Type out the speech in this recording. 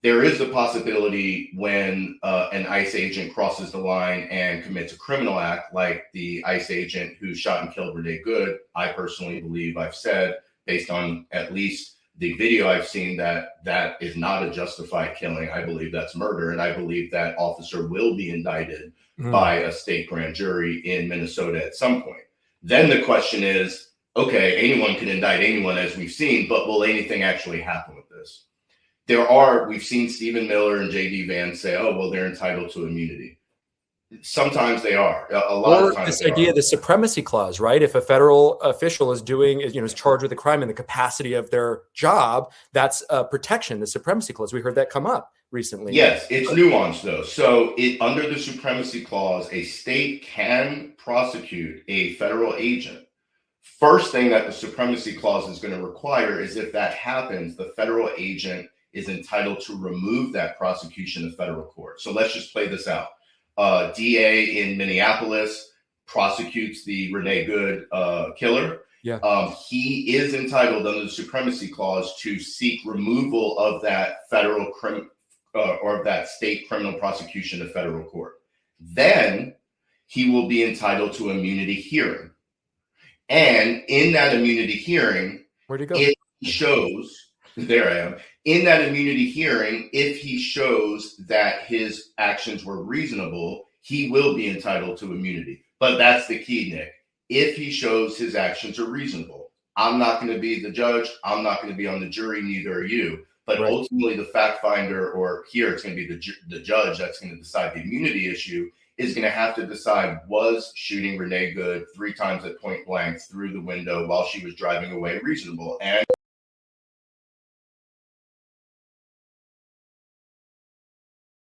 There is a possibility when an ICE agent crosses the line and commits a criminal act, like the ICE agent who shot and killed Renee Good. I personally believe, I've said, based on at least the video I've seen, that that is not a justified killing. I believe that's murder, and I believe that officer will be indicted by a state grand jury in Minnesota at some point. Then the question is, okay, anyone can indict anyone, as we've seen, but will anything actually happen with this? We've seen Stephen Miller and J.D. Vance say, oh, well, they're entitled to immunity. Sometimes they are. A lot of times. This idea, the supremacy clause, right? If a federal official is charged with a crime in the capacity of their job, that's protection, the supremacy clause. We heard that come up recently. Yes, it's nuanced though. So under the supremacy clause, a state can prosecute a federal agent. First thing that the supremacy clause is going to require is, if that happens, the federal agent is entitled to remove that prosecution to federal court. So let's just play this out. DA in Minneapolis prosecutes the Renee Good killer. Yeah. He is entitled under the supremacy clause to seek removal of that federal or of that state criminal prosecution to federal court. Then he will be entitled to immunity hearing. And in that immunity hearing, where'd he go? It shows, there I am. In that immunity hearing, if he shows that his actions were reasonable, he will be entitled to immunity. But that's the key, Nick. If he shows his actions are reasonable, I'm not going to be the judge. I'm not going to be on the jury. Neither are you. But Right. Ultimately, the fact finder, or here it's going to be the judge that's going to decide the immunity issue, is going to have to decide, was shooting Renee Good 3 times at point blank through the window while she was driving away reasonable? And